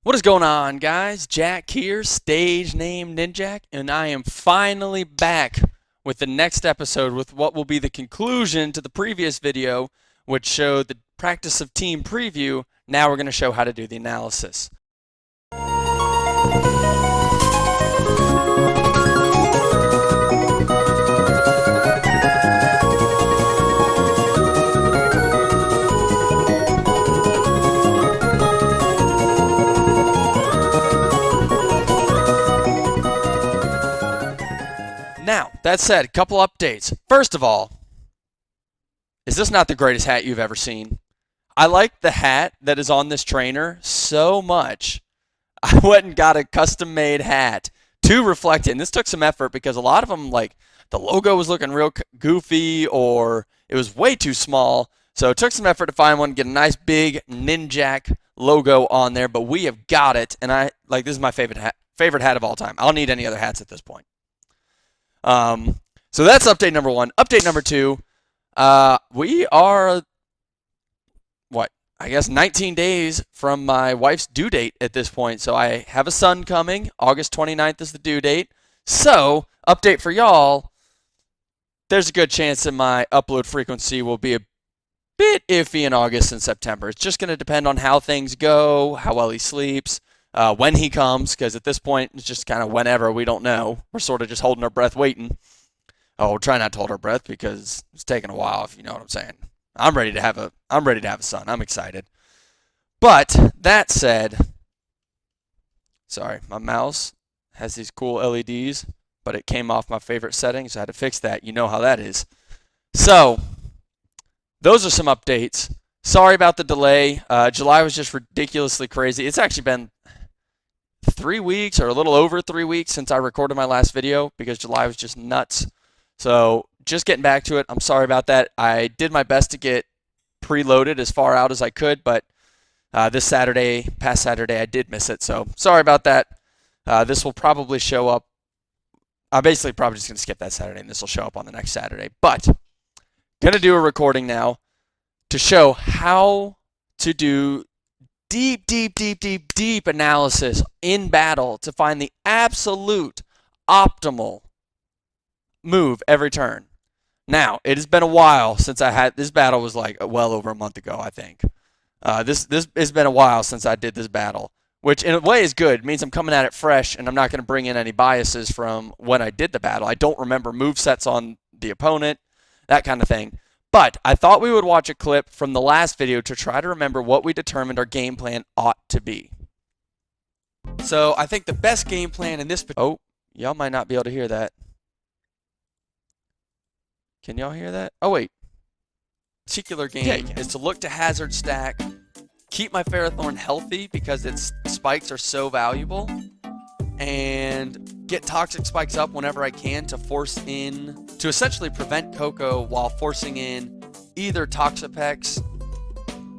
What is going on, guys? Jack here, stage name Ninjak, and I am finally back with the next episode with what will be the conclusion to the previous video, which showed the practice of team preview. Now we're going to show how to do the analysis. Now, that said, a couple updates. First of all, is this not the greatest hat you've ever seen? I like the hat that is on this trainer so much. I went and got a custom-made hat to reflect it. And this took some effort because a lot of them, like, the logo was looking real goofy or it was way too small. So it took some effort to find one, get a nice big Ninjak logo on there. But we have got it. And this is my favorite hat of all time. I don't need any other hats at this point. So that's update number one. Update number two, we are, I guess 19 days from my wife's due date at this point. So I have a son coming. August 29th is the due date. So, update for y'all, there's a good chance that my upload frequency will be a bit iffy in August and September. It's just going to depend on how things go, how well he sleeps. When he comes, because at this point it's just kind of whenever, we don't know. We're sort of just holding our breath waiting. Oh, we'll try not to hold our breath because it's taking a while, if you know what I'm saying. I'm ready to have a son. I'm excited. But that said, sorry, my mouse has these cool LEDs, but it came off my favorite settings, so I had to fix that. You know how that is. So, those are some updates. Sorry about the delay. July was just ridiculously crazy. It's actually been 3 weeks or a little over 3 weeks since I recorded my last video because July was just nuts. So just getting back to it. I'm sorry about that. I did my best to get preloaded as far out as I could, but past Saturday, I did miss it. So sorry about that. This will probably show up. I'm basically probably just going to skip that Saturday and this will show up on the next Saturday. But going to do a recording now to show how to do deep analysis in battle to find the absolute optimal move every turn. Now, it has been a while since I had this battle. Was like well over a month ago, I think. This has been a while since I did this battle, which in a way is good. It means I'm coming at it fresh, and I'm not going to bring in any biases from when I did the battle. I don't remember move sets on the opponent, that kind of thing. But I thought we would watch a clip from the last video to try to remember what we determined our game plan ought to be. So I think the best game plan in this... Oh, y'all might not be able to hear that. Can y'all hear that? Oh, wait. Particular game is to look to hazard stack, keep my Ferrothorn healthy because its spikes are so valuable, and get toxic spikes up whenever I can to essentially prevent Koko while forcing in either Toxapex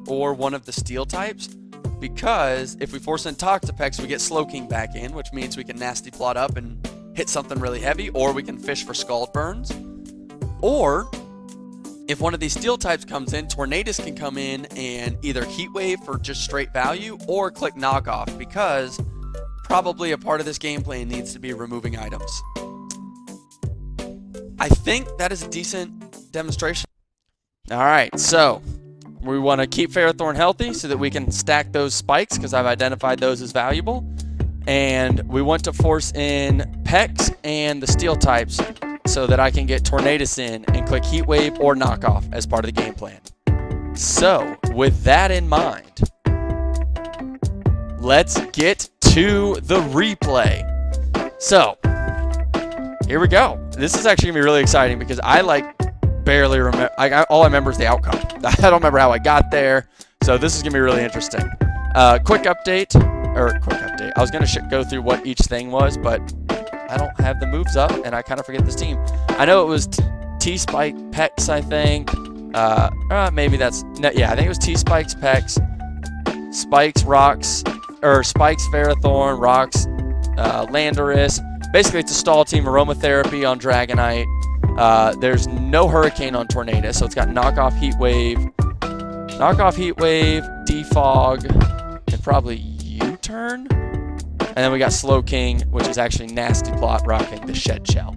or one of the steel types, because if we force in Toxapex we get Slowking back in, which means we can nasty plot up and hit something really heavy, or we can fish for Scald Burns, or if one of these steel types comes in, Tornadus can come in and either Heat Wave for just straight value or click Knockoff, because probably a part of this game plan needs to be removing items. I think that is a decent demonstration. Alright, so we want to keep Ferrothorn healthy so that we can stack those spikes because I've identified those as valuable. And we want to force in Pex and the steel types so that I can get Tornadus in and click Heat Wave or Knockoff as part of the game plan. So, with that in mind, let's get to the replay. So, here we go. This is actually going to be really exciting because I barely remember. All I remember is the outcome. I don't remember how I got there. So this is going to be really interesting. Quick update. I was going to go through what each thing was, but I don't have the moves up, and I kind of forget this team. I know it was T-Spike, Pex, I think. Maybe that's... No, yeah, I think it was T-Spikes, Pex, Spikes, Rocks, or Spikes, Ferrothorn, Rocks, Landorus. Basically, it's a stall team, Aromatherapy on Dragonite. There's no Hurricane on Tornadus, so it's got Knockoff Heat Wave, Defog, and probably turn. And then we got Slowking, which is actually Nasty Plot rocking the Shed Shell.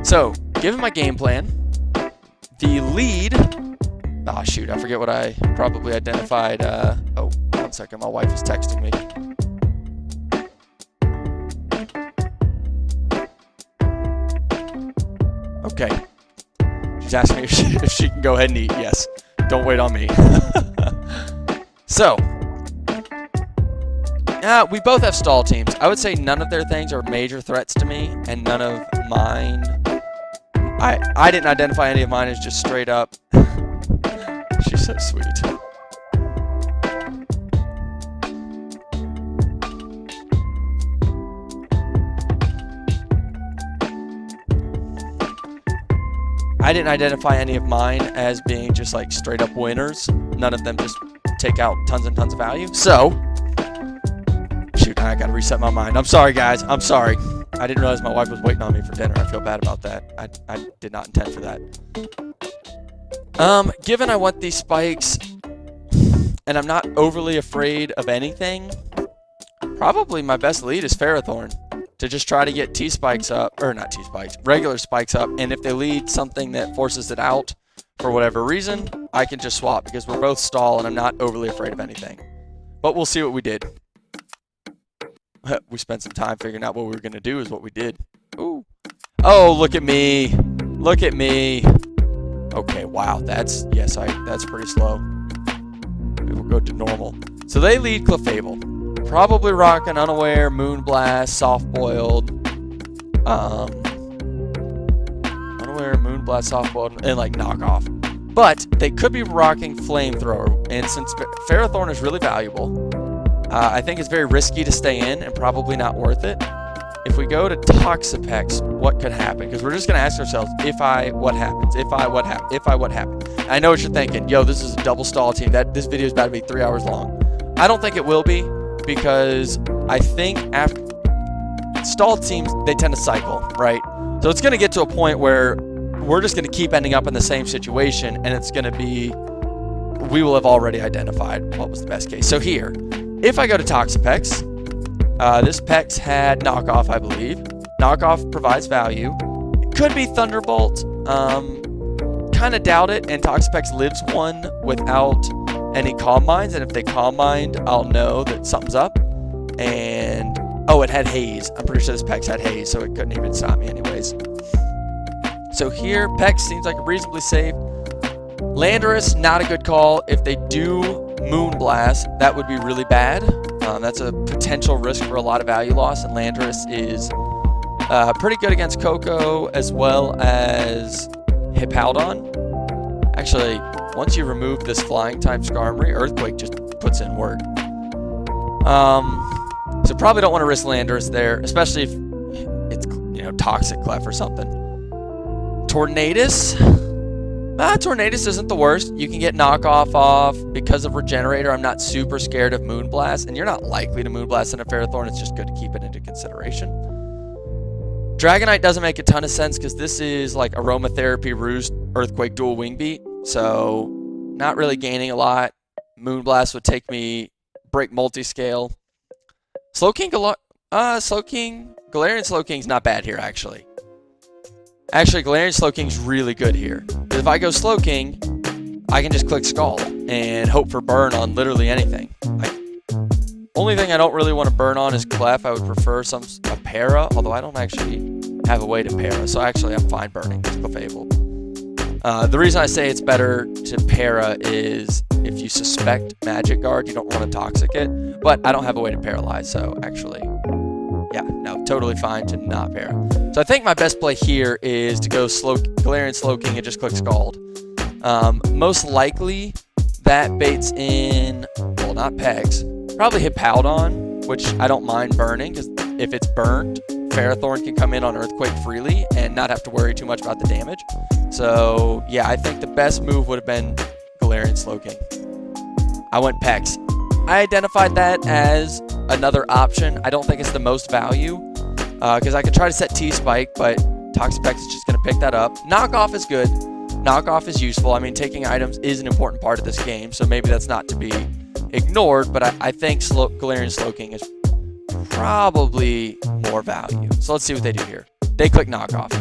So, given my game plan, the lead... Oh, shoot, I forget what I probably identified. Oh, 1 second, my wife is texting me. Okay. She's asking me if she can go ahead and eat. Yes. Don't wait on me. So, we both have stall teams. I would say none of their things are major threats to me, and none of mine... I didn't identify any of mine as just straight up... She's so sweet. I didn't identify any of mine as being just like straight up winners. None of them just take out tons and tons of value. So, shoot, I gotta reset my mind. I'm sorry, guys. I'm sorry. I didn't realize my wife was waiting on me for dinner. I feel bad about that. I did not intend for that. Given I want these spikes, and I'm not overly afraid of anything, probably my best lead is Ferrothorn. To just try to get T-spikes up, or not T-spikes, regular spikes up, and if they lead something that forces it out for whatever reason, I can just swap because we're both stall and I'm not overly afraid of anything. But we'll see what we did. We spent some time figuring out what we were going to do is what we did. Ooh. Oh, look at me. Look at me. Okay, wow, that's pretty slow. We'll go to normal. So they lead Clefable. Probably rocking Unaware, Moonblast, Soft-Boiled. Unaware, Moonblast, Soft-Boiled, and like Knockoff. But they could be rocking Flamethrower. And since Ferrothorn is really valuable, I think it's very risky to stay in and probably not worth it. If we go to Toxapex, what could happen? Because we're just going to ask ourselves, what happens? What happens? I know what you're thinking. Yo, this is a double stall team. This video is about to be 3 hours long. I don't think it will be, because I think after stall teams, they tend to cycle, right? So it's going to get to a point where we're just going to keep ending up in the same situation, and it's going to be, we will have already identified what was the best case. So here, if I go to Toxapex, this Pex had Knockoff, I believe. Knockoff provides value. It could be Thunderbolt. Kind of doubt it. And Toxapex lives one without any Calm Minds. And if they Calm Mind, I'll know that something's up. And, oh, it had Haze. I'm pretty sure this Pex had Haze, so it couldn't even stop me anyways. So here, Pex seems like reasonably safe. Landorus, not a good call. If they do Moonblast, that would be really bad. That's a potential risk for a lot of value loss, and Landorus is pretty good against Koko as well as Hippowdon. Actually, once you remove this flying type Skarmory, Earthquake just puts in work. So probably don't want to risk Landorus there, especially if it's, you know, Toxic Clef or something. Tornadus. Tornadus isn't the worst. You can get Knockoff off. Because of Regenerator, I'm not super scared of Moonblast, and you're not likely to Moonblast in a Ferrothorn. It's just good to keep it into consideration. Dragonite doesn't make a ton of sense because this is like Aromatherapy, Roost, Earthquake, Dual Wing Beat, so not really gaining a lot. Moonblast would take me, break Multiscale. Slowking, Galarian Slowking's not bad here, actually. Actually, Galarian Slowking's really good here. If I go Slowking, I can just click Scald and hope for burn on literally anything. Only thing I don't really want to burn on is Clef. I would prefer a Para, although I don't actually have a way to Para, so actually I'm fine burning Clefable. The reason I say it's better to Para is if you suspect Magic Guard, you don't want to Toxic it, but I don't have a way to Paralyze, so actually, yeah, no, totally fine to not Para. So I think my best play here is to go Galarian Slowking and just click Scald. Most likely, that baits in, well, not Pegs, probably Hippowdon, which I don't mind burning, because if it's burned, Ferrothorn can come in on Earthquake freely and not have to worry too much about the damage. So, yeah, I think the best move would have been Galarian Slowking. I went Pex. I identified that as another option. I don't think it's the most value, because I could try to set T-Spike, but Toxapex is just going to pick that up. Knockoff is good. Knockoff is useful. I mean, taking items is an important part of this game, so maybe that's not to be ignored, but I think Galarian Slowking is probably more value. So let's see what they do here. They click knockoff.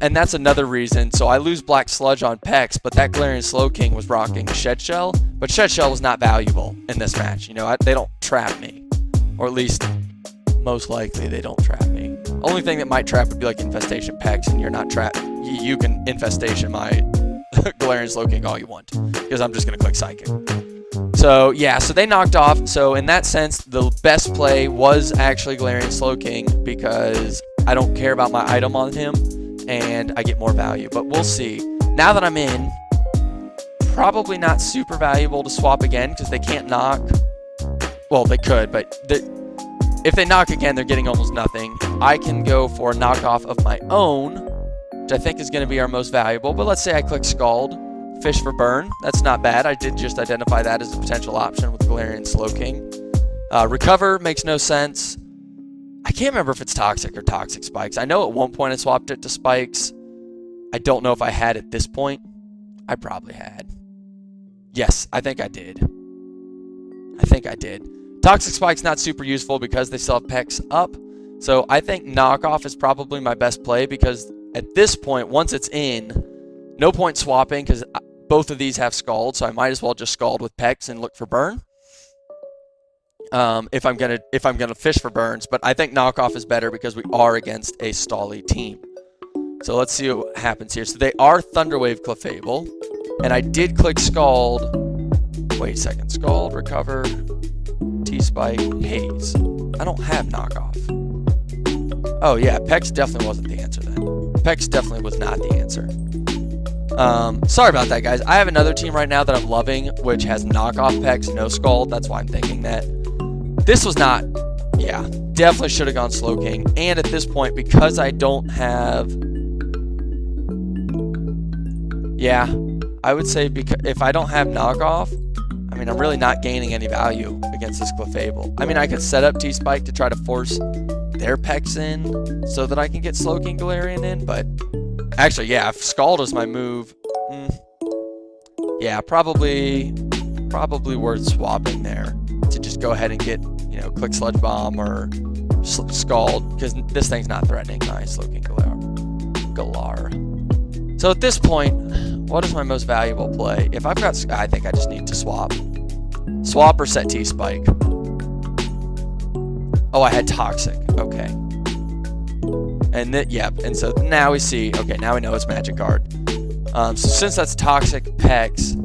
And that's another reason. So I lose Black Sludge on Pex, but that Galarian Slowking was rocking Shed Shell. But Shed Shell was not valuable in this match. You know, they don't trap me. Or at least, most likely, they don't trap me. Only thing that might trap would be like Infestation Pex, and you're not trapped. You can Infestation my Galarian Slowking all you want, because I'm just going to click Psychic. So, yeah, so they knocked off. So, in that sense, the best play was actually Galarian Slowking, because I don't care about my item on him, and I get more value. But we'll see. Now that I'm in, probably not super valuable to swap again, because they can't knock. Well, they could, but if they knock again, they're getting almost nothing. I can go for a knockoff of my own, which I think is going to be our most valuable. But let's say I click Scald, Fish for Burn. That's not bad. I did just identify that as a potential option with Galarian Slowking. Recover makes no sense. I can't remember if it's Toxic or Toxic Spikes. I know at one point I swapped it to Spikes. I don't know if I had at this point. I probably had. Yes, I think I did. Toxic Spike's not super useful because they still have Pex up. So I think knockoff is probably my best play, because at this point, once it's in, no point swapping because both of these have Scald. So I might as well just Scald with Pex and look for burn. If I'm gonna fish for burns, but I think knockoff is better because we are against a Stally team. So let's see what happens here. So they are Thunderwave Clefable, and I did click Scald. Wait a second, Scald, Recover, T-Spike, Haze. I don't have knockoff. Oh yeah, Pex definitely wasn't the answer then. Pex definitely was not the answer. Sorry about that, guys. I have another team right now that I'm loving, which has knockoff Pex, no Scald. That's why I'm thinking that. This was not, yeah, definitely should have gone Slowking. And at this point, because I don't have, yeah, I would say because if I don't have knockoff, I mean, I'm really not gaining any value against this Clefable. I mean, I could set up T-Spike to try to force their Pex in so that I can get Slowking Galarian in, but actually, yeah, if Scald is my move, yeah, probably worth swapping there to just go ahead and get, you know, click Sludge Bomb or Scald, because this thing's not threatening my Slowking Galar. So at this point, what is my most valuable play? If I've got, I think I just need to swap. Swap or set T-Spike. Oh, I had Toxic. Okay. And yep. And so now we see, okay, now we know it's Magikarp. So since that's Toxic Pex,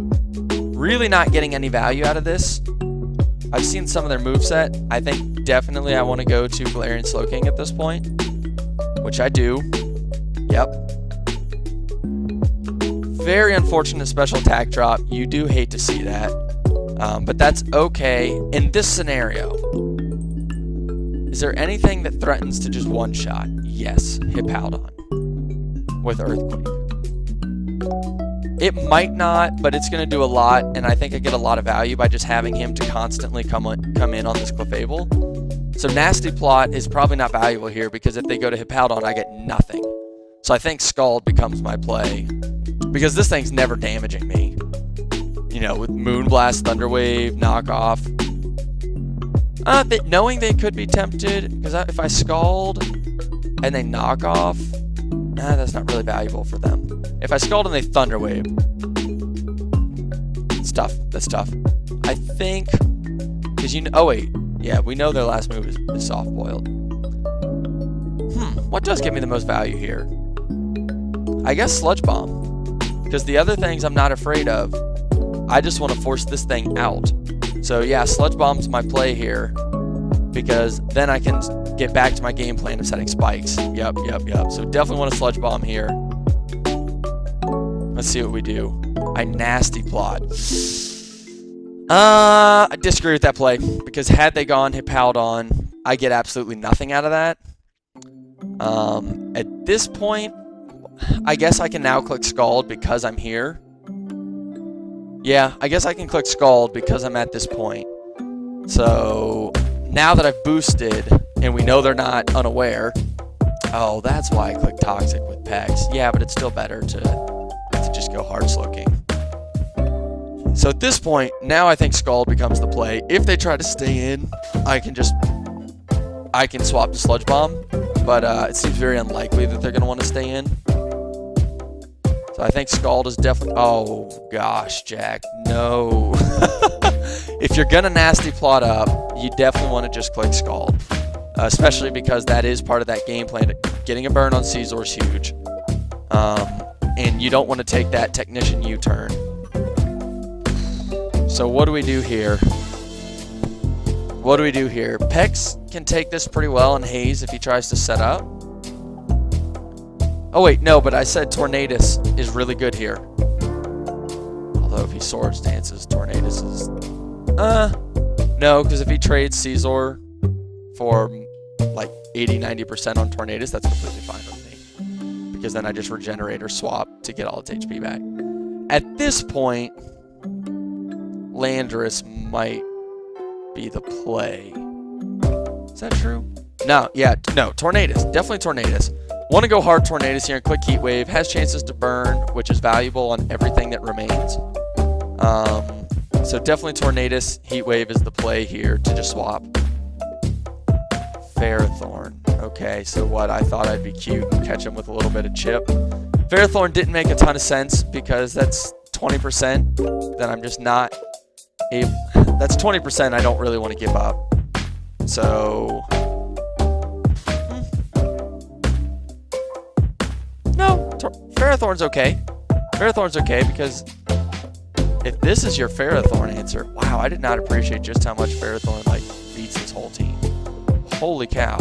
really not getting any value out of this. I've seen some of their moveset. I think definitely I want to go to Galarian Slowking at this point, which I do. Yep. Very unfortunate special attack drop. You do hate to see that. But that's okay. In this scenario, is there anything that threatens to just one-shot? Yes, Hippowdon with Earthquake. It might not, but it's going to do a lot, and I think I get a lot of value by just having him to constantly come in on this Clefable. So Nasty Plot is probably not valuable here, because if they go to Hippowdon, I get nothing. So I think Scald becomes my play, because this thing's never damaging me. You know, with Moonblast, Thunderwave, Knockoff. Knowing they could be tempted, because if I Scald and they knock off, that's not really valuable for them. If I Scald and they Thunderwave, it's tough. That's tough. I think, because you know, oh wait, yeah, we know their last move is Soft Boiled. What does give me the most value here? I guess Sludge Bomb, because the other things I'm not afraid of. I just want to force this thing out. So yeah, Sludge Bomb's my play here, because then I can get back to my game plan of setting spikes. Yep. So definitely want a Sludge Bomb here. Let's see what we do. I Nasty Plot. I disagree with that play, because had they gone Hippowdon, I get absolutely nothing out of that. At this point, I guess I can now click Scald because I'm here. Yeah, I guess I can click Scald because I'm at this point. So now that I've boosted and we know they're not unaware. Oh, that's why I click Toxic with Pex. Yeah, but it's still better to just go hard Slowking. So at this point, now I think Scald becomes the play. If they try to stay in, I can swap to Sludge Bomb, but it seems very unlikely that they're going to want to stay in. So I think Scald is definitely... Oh, gosh, Jack. No. If you're going to nasty plot up, you definitely want to just click Scald. Especially because that is part of that game plan. Getting a burn on Caesar is huge. And you don't want to take that Technician U-turn. So what do we do here? What do we do here? Pex can take this pretty well, and Haze if he tries to set up. Oh wait, no, but I said Tornadus is really good here. Although if he Swords Dances, Tornadus is... No, because if he trades Caesar for like 80-90% on Tornadus, that's completely fine with me. Because then I just regenerate or swap to get all its HP back. At this point, Landorus might be the play. Is that true? No, yeah, no, Tornadus. Definitely Tornadus. Want to go hard Tornadus here and click Heat Wave. Has chances to burn, which is valuable on everything that remains. So definitely Tornadus. Heat Wave is the play here to just swap. Ferrothorn. Okay, so what? I thought I'd be cute and catch him with a little bit of chip. Ferrothorn didn't make a ton of sense because that's 20% that I'm just not able... That's 20% I don't really want to give up. So... No, Ferrothorn's okay. Ferrothorn's okay because if this is your Ferrothorn answer... Wow, I did not appreciate just how much Ferrothorn like beats this whole team. Holy cow.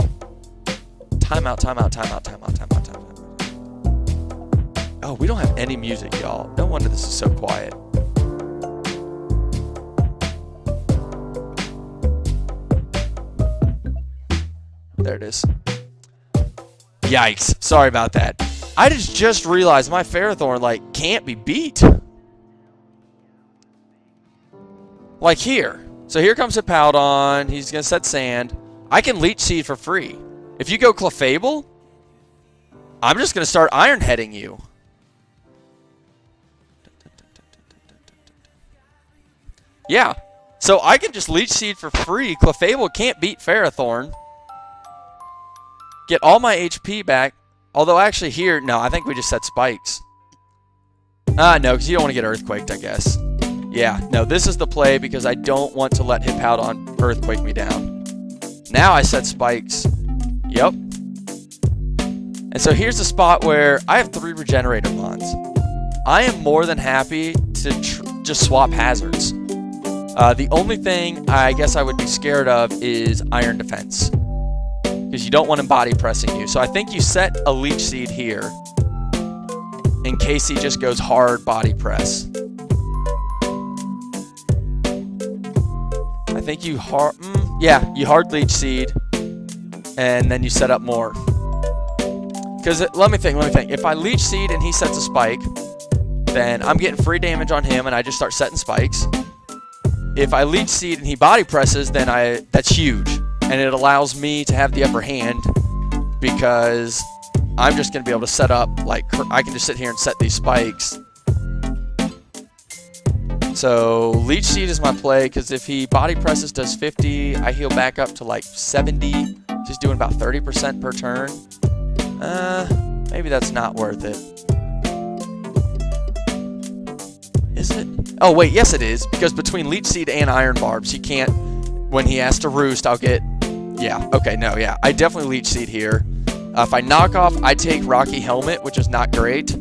Timeout, timeout, timeout, timeout, timeout, timeout. Oh, we don't have any music, y'all. No wonder this is so quiet. There it is. Yikes. Sorry about that. I just realized my Ferrothorn, like, can't be beat. Like here. So here comes Hippowdon. He's going to set Sand. I can Leech Seed for free. If you go Clefable, I'm just going to start Iron Heading you. Yeah. So I can just Leech Seed for free. Clefable can't beat Ferrothorn. Get all my HP back. Although actually here, no, I think we just set Spikes. No, because you don't want to get Earthquaked, I guess. Yeah, no, this is the play because I don't want to let Hippowdon Earthquake me down. Now I set Spikes. Yep. And so here's the spot where I have 3 Regenerator Mons. I am more than happy to just swap hazards. The only thing I guess I would be scared of is Iron Defense. Because you don't want him body pressing you. So I think you set a Leech Seed here in case he just goes hard body press. I think you hard... you hard Leech Seed and then you set up more. Because let me think. If I Leech Seed and he sets a Spike, then I'm getting free damage on him and I just start setting spikes. If I Leech Seed and he body presses, then that's huge. And it allows me to have the upper hand because I'm just going to be able to set up, like, I can just sit here and set these spikes. So Leech Seed is my play because if he body presses, does 50, I heal back up to like 70. Just doing about 30% per turn. Maybe that's not worth it. Is it? Oh, wait, yes it is. Because between Leech Seed and Iron Barbs, he can't, when he has to roost, I'll get, yeah, okay, no, yeah. I definitely Leech Seed here. If I knock off, I take Rocky Helmet, which is not great.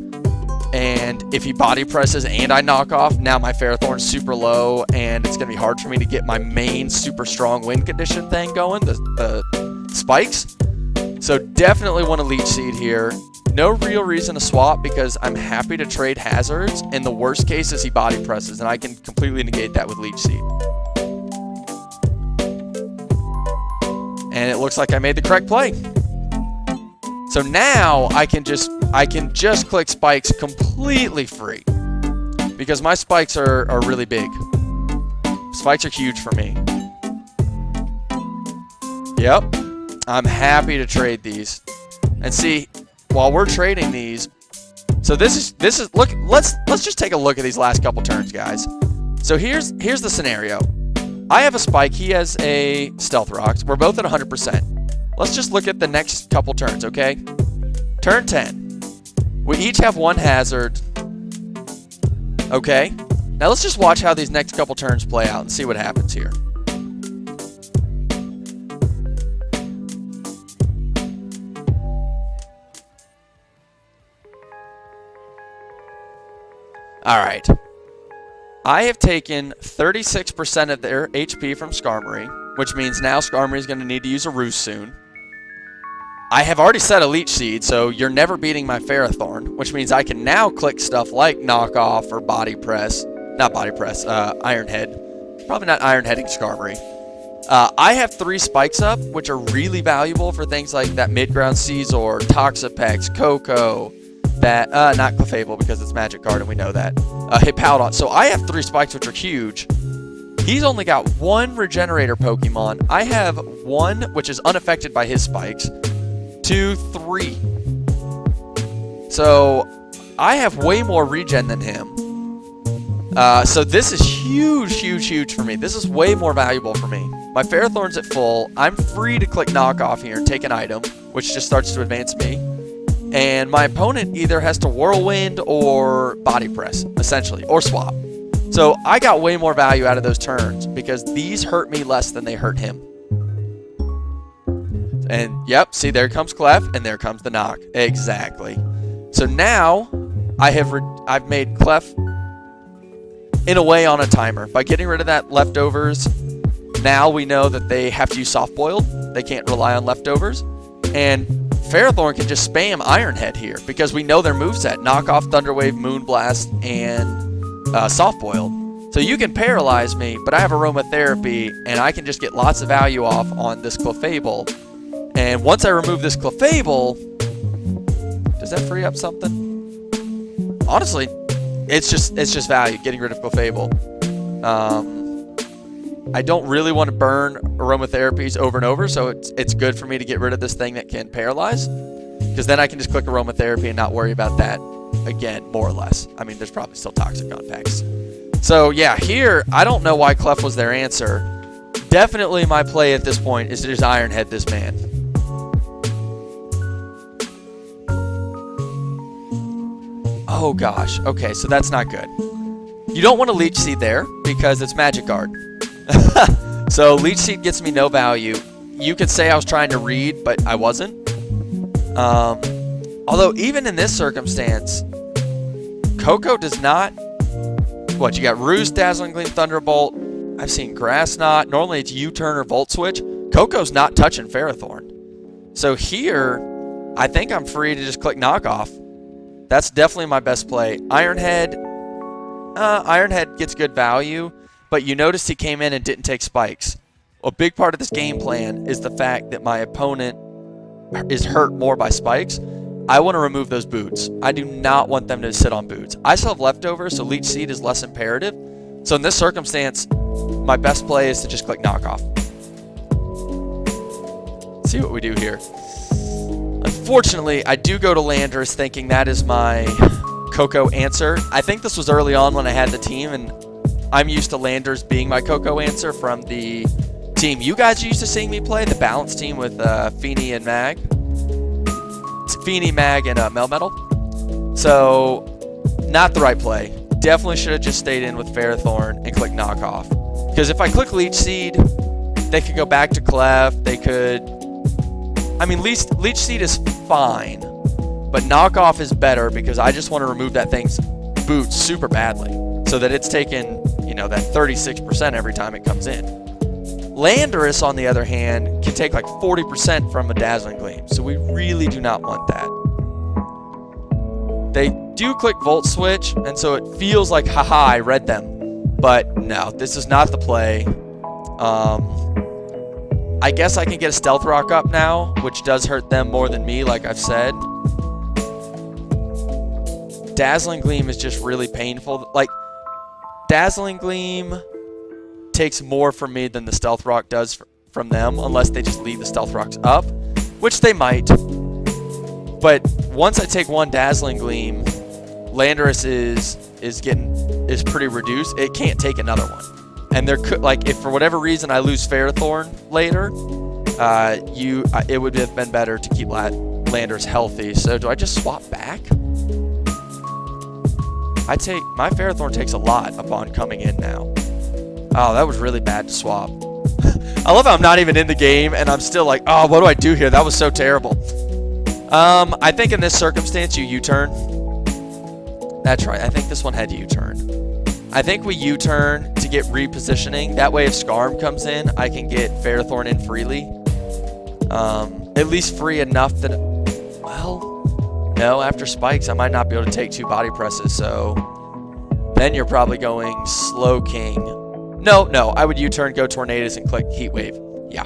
And if he body presses and I knock off, now my Ferrothorn's super low, and it's going to be hard for me to get my main super strong win condition thing going, the spikes. So definitely want to Leech Seed here. No real reason to swap because I'm happy to trade hazards, and the worst case is he body presses, and I can completely negate that with Leech Seed. And it looks like I made the correct play. So now I can just click spikes completely free because my spikes are really big. Spikes are huge for me. Yep. I'm happy to trade these. And see, while we're trading these, so this is look, let's just take a look at these last couple turns, guys. So here's the scenario. I have a spike. He has a stealth rock. We're both at 100%. Let's just look at the next couple turns, okay? Turn 10. We each have one hazard. Okay. Now let's just watch how these next couple turns play out and see what happens here. All right. I have taken 36% of their HP from Skarmory, which means now Skarmory is going to need to use a Roost soon. I have already set a Leech Seed, so you're never beating my Ferrothorn, which means I can now click stuff like Knock Off or Body Press. Not Body Press, Iron Head. Probably not Iron Heading Skarmory. I have 3 spikes up, which are really valuable for things like that Midground Caesar, Toxapex, Koko, that, not Clefable because it's Magic Card and we know that. Hippowdon. So I have 3 spikes, which are huge. He's only got 1 Regenerator Pokemon. I have 1, which is unaffected by his spikes. 2, 3. So I have way more regen than him. So this is huge, huge, huge for me. This is way more valuable for me. My Ferrothorn's at full. I'm free to click Knock Off here and take an item, which just starts to advance me. And my opponent either has to Whirlwind or Body Press, essentially, or Swap. So I got way more value out of those turns because these hurt me less than they hurt him. And yep, see, there comes Clef, and there comes the knock. Exactly. So now I've made Clef in a way on a timer. By getting rid of that leftovers, now we know that they have to use Soft Boiled. They can't rely on leftovers. And Ferrothorn can just spam Iron Head here because we know their moveset. Knock Off, Thunder Wave, Moonblast, and Soft Boiled. So you can paralyze me, but I have Aromatherapy, and I can just get lots of value off on this Clefable. And once I remove this Clefable, does that free up something? Honestly, it's just value, getting rid of Clefable. I don't really want to burn Aromatherapies over and over, so it's good for me to get rid of this thing that can paralyze, because then I can just click Aromatherapy and not worry about that again, more or less. I mean, there's probably still Toxicon packs. So yeah, here, I don't know why Clef was their answer. Definitely my play at this point is to just Iron Head this man. Oh gosh, okay, so that's not good. You don't want to Leech Seed there because it's Magic Guard. So Leech Seed gets me no value. You could say I was trying to read, but I wasn't. Although even in this circumstance, Koko does not... What, you got Roost, Dazzling Gleam, Thunderbolt. I've seen Grass Knot. Normally it's U-turn or Volt Switch. Koko's not touching Ferrothorn. So here, I think I'm free to just click Knock Off. That's definitely my best play. Iron Head gets good value, but you noticed he came in and didn't take spikes. A big part of this game plan is the fact that my opponent is hurt more by spikes. I want to remove those boots. I do not want them to sit on boots. I still have leftovers, so Leech Seed is less imperative. So in this circumstance, my best play is to just click Knock Off. Let's see what we do here. Unfortunately, I do go to Landorus thinking that is my Koko answer. I think this was early on when I had the team, and I'm used to Landorus being my Koko answer from the team you guys are used to seeing me play, the balanced team with Feeny and Mag. It's Feeny, Mag, and Melmetal. So, not the right play. Definitely should have just stayed in with Ferrothorn and click Knock Off. Because if I click Leech Seed, they could go back to Clef, they could... I mean, Leech Seed is fine, but Knock Off is better because I just want to remove that thing's boots super badly so that it's taking, you know, that 36% every time it comes in. Landorus, on the other hand, can take like 40% from a Dazzling Gleam, so we really do not want that. They do click Volt Switch, and so it feels like, haha, I read them. But no, this is not the play. I guess I can get a Stealth Rock up now, which does hurt them more than me, like I've said. Dazzling Gleam is just really painful. Like, Dazzling Gleam takes more from me than the Stealth Rock does from them, unless they just leave the Stealth Rocks up, which they might. But once I take one Dazzling Gleam, Landorus is getting is pretty reduced, it can't take another one. And there could, like, if for whatever reason I lose Ferrothorn later, it would have been better to keep Landorus healthy. So do I just swap back? My Ferrothorn takes a lot upon coming in now. Oh, that was really bad to swap. I love how I'm not even in the game and I'm still like, oh, what do I do here? That was so terrible. I think in this circumstance you U-turn. That's right. I think this one had U-turn. I think we U-turn to get repositioning. That way if Scarm comes in, I can get Ferrothorn in freely. At least free enough that, well, no, after spikes, I might not be able to take 2 body presses. So then you're probably going Slowking. No, I would U-turn, go Tornadus, and click Heat Wave. Yeah.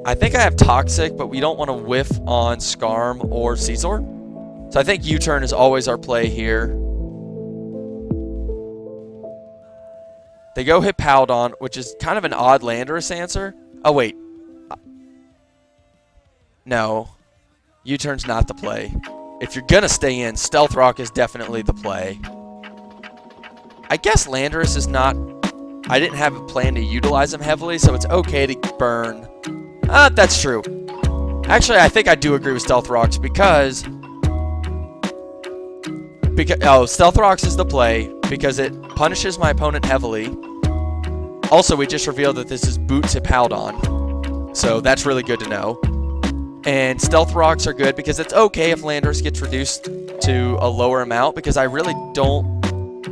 I think I have Toxic, but we don't want to whiff on Scarm or Scizor. So I think U-turn is always our play here. They go Hippowdon, which is kind of an odd Landorus answer. Oh, wait. No. U-turn's not the play. If you're going to stay in, Stealth Rock is definitely the play. I guess Landorus is not... I didn't have a plan to utilize him heavily, so it's okay to burn. That's true. Actually, I think I do agree with Stealth Rocks because Stealth Rocks is the play because it punishes my opponent heavily. Also, we just revealed that this is Boots Hippowdon, so that's really good to know. And Stealth Rocks are good because it's okay if Landorus gets reduced to a lower amount because I really don't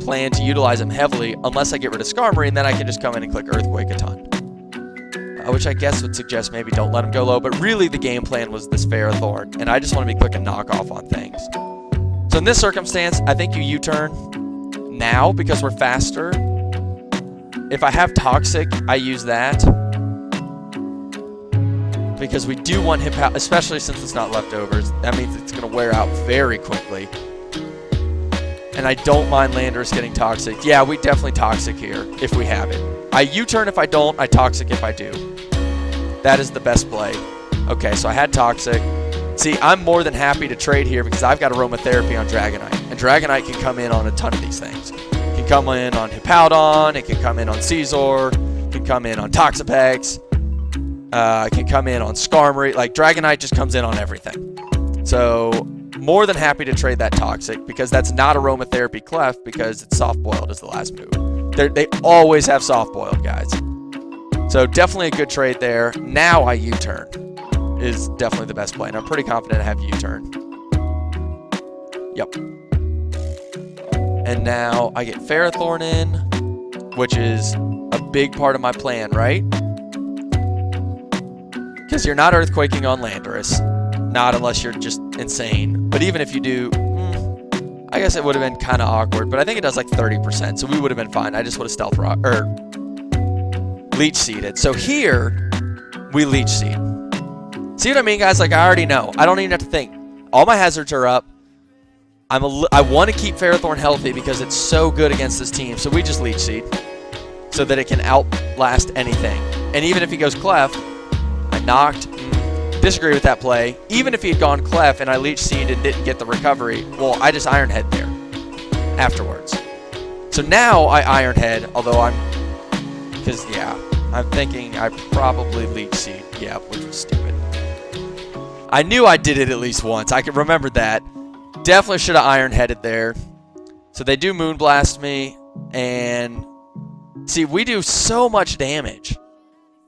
plan to utilize him heavily unless I get rid of Skarmory, and then I can just come in and click Earthquake a ton. Which I guess would suggest maybe don't let him go low, but really the game plan was this Ferrothorn, and I just want to be clicking knockoff on things. So in this circumstance, I think you U-turn now because we're faster. If I have Toxic, I use that. Because we do want Hippowdon, especially since it's not leftovers. That means it's going to wear out very quickly. And I don't mind Landorus getting Toxic. Yeah, we definitely Toxic here if we have it. I U-turn if I don't, I Toxic if I do. That is the best play. Okay, so I had Toxic. See, I'm more than happy to trade here because I've got Aromatherapy on Dragonite. And Dragonite can come in on a ton of these things. It can come in on Hippowdon, it can come in on Scizor, it can come in on Toxapex, it can come in on Skarmory. Like, Dragonite just comes in on everything. So, more than happy to trade that Toxic because that's not Aromatherapy Clef because it's Soft Boiled as the last move. They always have Soft Boiled, guys. So, definitely a good trade there. Now I U-turn is definitely the best play, and I'm pretty confident I have U-turn. Yep. And now I get Ferrothorn in, which is a big part of my plan, right? Because you're not Earthquaking on Landorus. Not unless you're just insane. But even if you do, I guess it would have been kind of awkward. But I think it does like 30%, so we would have been fine. I just would have Stealth Rock, or Leech Seeded. So here, we Leech Seed. See what I mean, guys? Like, I already know. I don't even have to think. All my hazards are up. I want to keep Ferrothorn healthy because it's so good against this team. So we just Leech Seed so that it can outlast anything. And even if he goes Clef, I knocked. Disagree with that play. Even if he had gone Clef and I Leech Seed and didn't get the recovery, well, I just Iron Head there afterwards. So now I Iron Head, although because, yeah, I'm thinking I probably Leech Seed. Yeah, which was stupid. I knew I did it at least once. I can remember that. Definitely should have Iron Headed there. So they do Moonblast me, and see, we do so much damage.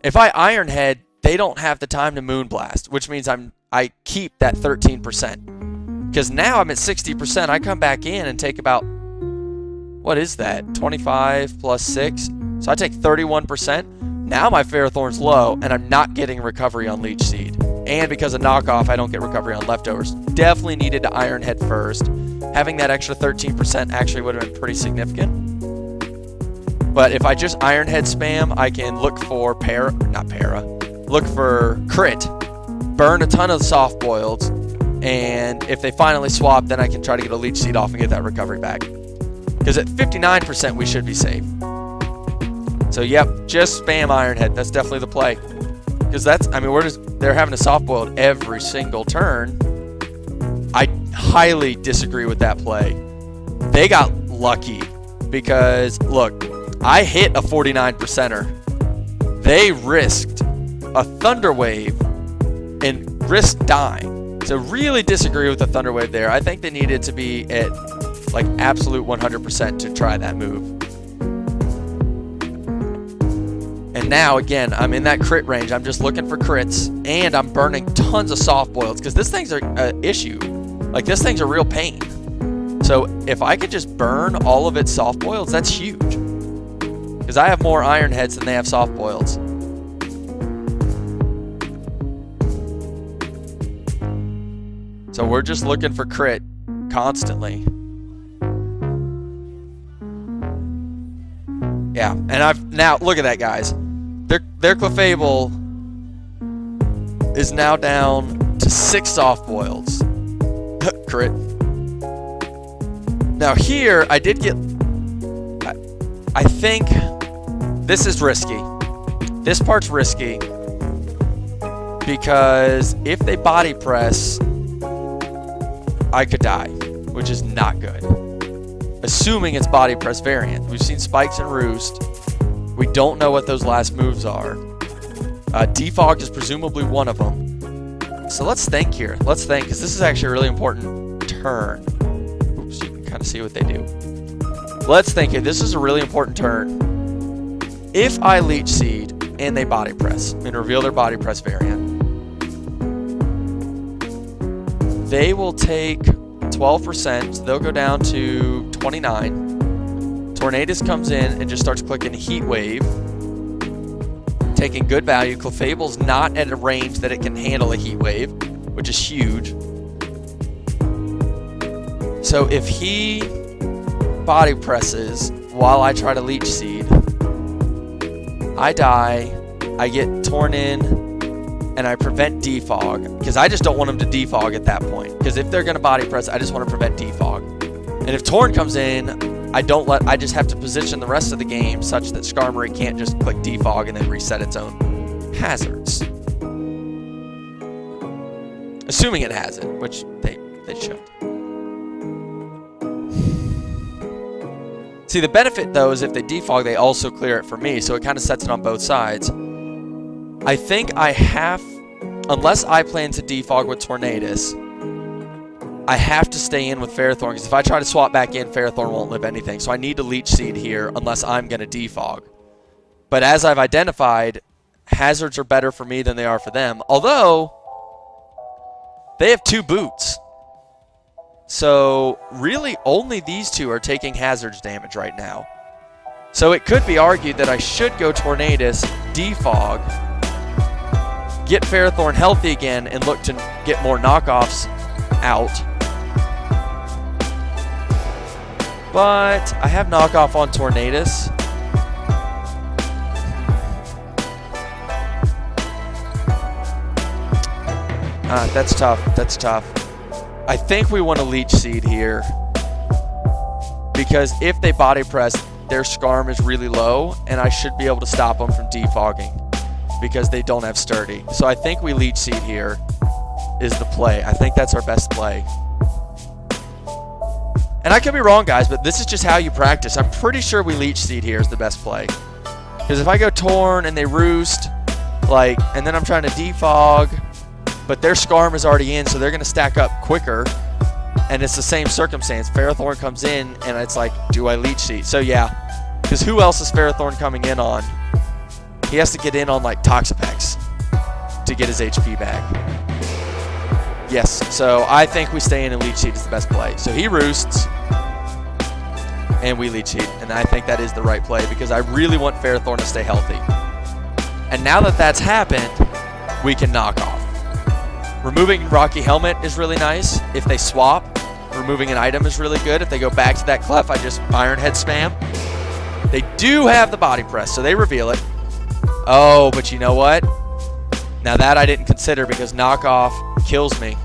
If I Iron Head, they don't have the time to Moonblast, which means I keep that 13%. Because now I'm at 60%. I come back in and take about, what is that? 25 plus 6. So I take 31%. Now my Ferrothorn's low, and I'm not getting recovery on Leech Seed. And because of knockoff, I don't get recovery on leftovers. Definitely needed to Iron Head first. Having that extra 13% actually would have been pretty significant. But if I just Iron Head spam, I can look for look for crit, burn a ton of soft boileds, and if they finally swap, then I can try to get a Leech Seed off and get that recovery back. Because at 59%, we should be safe. So yep, just spam Iron Head. That's definitely the play. Because they're having a soft boiled every single turn. I highly disagree with that play. they got lucky because, look, I hit a 49%er. They risked a Thunder Wave and risked dying. So really disagree with the Thunder Wave there. I think they needed to be at like absolute 100% to try that move. And now, again, I'm in that crit range. I'm just looking for crits, and I'm burning tons of soft boils because this thing's an issue. Like, this thing's a real pain. So if I could just burn all of its soft boils, that's huge. Because I have more iron heads than they have soft boils. So we're just looking for crit constantly. Yeah, and I've now look at that, guys. Their Clefable is now down to 6 soft boils. Crit. Now here, I did get. I think this is risky. This part's risky because if they body press, I could die, which is not good. Assuming it's body press variant. We've seen Spikes and Roost. We don't know what those last moves are. Defog is presumably one of them. So let's think here. Let's think, because this is actually a really important turn. Oops, you can kind of see what they do. Let's think here. This is a really important turn. If I Leech Seed and they body press and reveal their body press variant, they will take 12%. So they'll go down to 29. Tornadus comes in and just starts clicking Heat Wave, taking good value. Clefable's not at a range that it can handle a Heat Wave, which is huge. So if he body presses while I try to Leech Seed, I die, I get torn in, and I prevent defog, because I just don't want him to defog at that point. Because if they're going to body press, I just want to prevent defog. And if Torn comes in, I just have to position the rest of the game such that Skarmory can't just click defog and then reset its own hazards. Assuming it has it, which they should. See, the benefit though is if they defog, they also clear it for me, so it kind of sets it on both sides. I think I have, unless I plan to defog with Tornadus, I have to stay in with Ferrothorn, because if I try to swap back in, Ferrothorn won't live anything. So I need to Leech Seed here unless I'm going to defog. But as I've identified, hazards are better for me than they are for them. Although, they have 2 boots. So really only these 2 are taking hazards damage right now. So it could be argued that I should go Tornadus, defog, get Ferrothorn healthy again, and look to get more knockoffs out. But I have knockoff on Tornadus. That's tough. That's tough. I think we want to Leech Seed here, because if they body press, their Skarm is really low, and I should be able to stop them from defogging because they don't have Sturdy. So I think we Leech Seed here is the play. I think that's our best play. And I could be wrong, guys, but this is just how you practice. I'm pretty sure we Leech Seed here is the best play. Because if I go Torn and they Roost, and then I'm trying to defog, but their Skarm is already in, so they're going to stack up quicker. And it's the same circumstance. Ferrothorn comes in, and it's like, do I Leech Seed? So yeah, because who else is Ferrothorn coming in on? He has to get in on Toxapex to get his HP back. Yes, so I think we stay in and Leech Seed is the best play. So he Roosts, and we Leech Seed, and I think that is the right play because I really want Ferrothorn to stay healthy. And now that that's happened, we can knock off. Removing Rocky Helmet is really nice. If they swap, removing an item is really good. If they go back to that Clef, I just Iron Head spam. They do have the body press, so they reveal it. Oh, but you know what? Now that I didn't consider because knockoff kills me.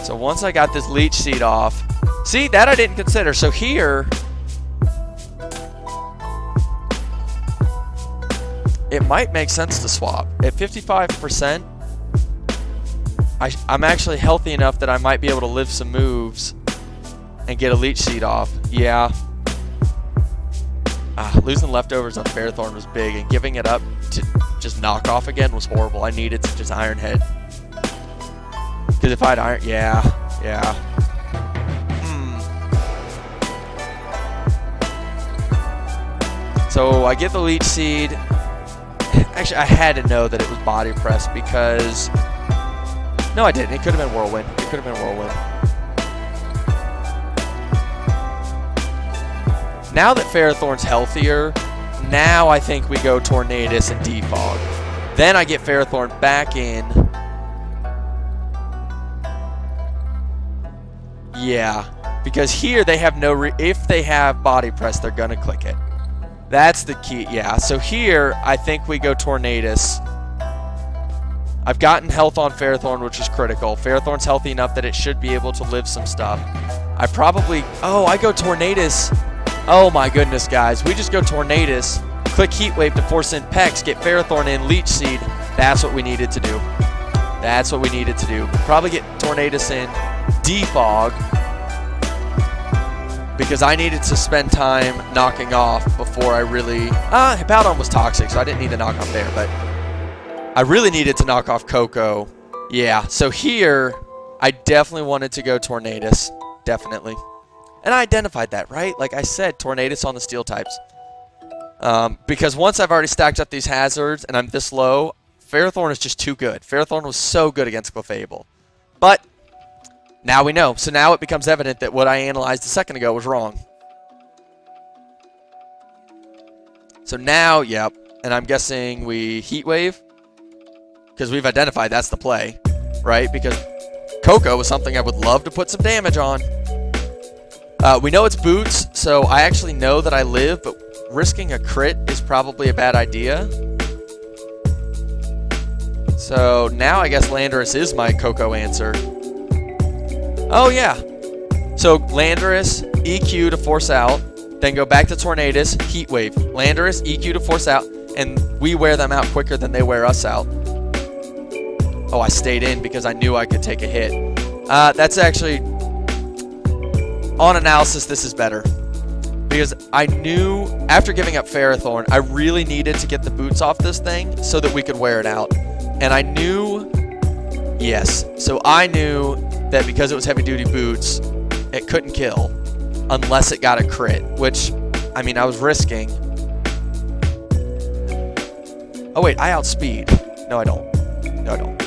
So once I got this Leech Seed off, see, that I didn't consider. So here, it might make sense to swap. At 55%, I'm actually healthy enough that I might be able to live some moves and get a Leech Seed off. Yeah. Losing leftovers on Ferrothorn was big, and giving it up to just knock off again was horrible. I needed to just Iron Head. Because if I'd Iron... Yeah. So I get the Leech Seed. Actually, I had to know that it was Body Press because... No, I didn't. It could have been Whirlwind. Now that Ferrothorn's healthier, now I think we go Tornadus and Defog. Then I get Ferrothorn back in. Yeah, because here they have no... if they have Body Press, they're going to click it. That's the key. Yeah, so here I think we go Tornadus. I've gotten health on Ferrothorn, which is critical. Ferrothorn's healthy enough that it should be able to live some stuff. I probably... Oh, I go Tornadus. Oh my goodness, guys. We just go Tornadus, click Heat Wave to force in Pex, get Ferrothorn in, Leech Seed. That's what we needed to do. Probably get Tornadus in, Defog, because I needed to spend time knocking off before I really... Hippowdon was toxic, so I didn't need to knock off there, but I really needed to knock off Koko. Yeah, so here, I definitely wanted to go Tornadus. Definitely. And I identified that, right? Like I said, Tornadus on the Steel types. Because once I've already stacked up these hazards and I'm this low, Ferrothorn is just too good. Ferrothorn was so good against Clefable. But now we know. So now it becomes evident that what I analyzed a second ago was wrong. So now, yep. And I'm guessing we Heat Wave. Because we've identified that's the play, right? Because Koko was something I would love to put some damage on. We know it's Boots, so I actually know that I live, but risking a crit is probably a bad idea. So now I guess Landorus is my Koko answer. Oh yeah. So Landorus, EQ to force out, then go back to Tornadus, Heat Wave. Landorus, EQ to force out, and we wear them out quicker than they wear us out. Oh, I stayed in because I knew I could take a hit. That's actually... On analysis, this is better. Because I knew, after giving up Ferrothorn, I really needed to get the boots off this thing so that we could wear it out. And I knew... Yes. So I knew that because it was heavy-duty boots, it couldn't kill unless it got a crit. Which, I mean, I was risking. Oh, wait. I outspeed. No, I don't. No, I don't.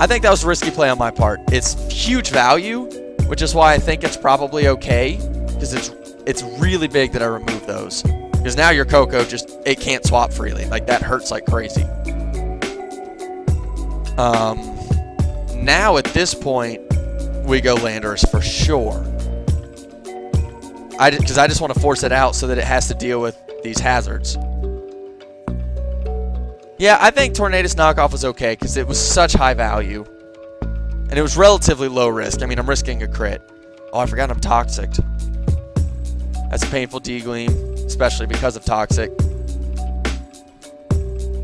I think that was a risky play on my part. It's huge value, which is why I think it's probably okay, because it's really big that I remove those. Because now your Koko just, it can't swap freely. Like, that hurts like crazy. Now at this point, we go Landorus for sure. Because I just want to force it out so that it has to deal with these hazards. Yeah, I think Tornadus knockoff was okay because it was such high value. And it was relatively low risk. I mean, I'm risking a crit. Oh, I forgot I'm Toxic. That's a painful D-Gleam, especially because of Toxic.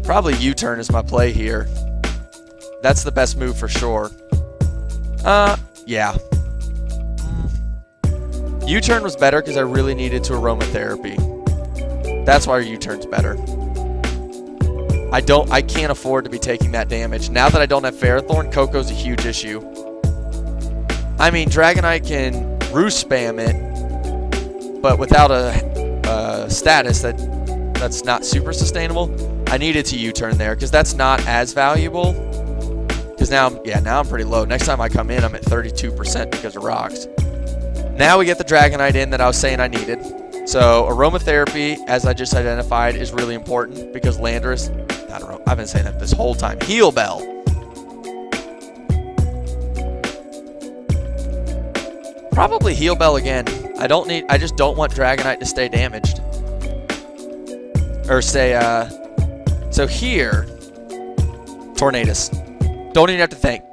Probably U-turn is my play here. That's the best move for sure. Yeah. U-turn was better because I really needed to aromatherapy. That's why U-turn's better. I can't afford to be taking that damage. Now that I don't have Ferrothorn, Koko's a huge issue. I mean, Dragonite can roost spam it, but without a status that's not super sustainable, I needed to U-turn there because that's not as valuable. Because now I'm pretty low. Next time I come in, I'm at 32% because of rocks. Now we get the Dragonite in that I was saying I needed. So aromatherapy, as I just identified, is really important because Landorus, I don't know, I've been saying that this whole time. Heal Bell. Probably Heal Bell again. I just don't want Dragonite to stay damaged. Or stay, so here, Tornadus. Don't even have to think.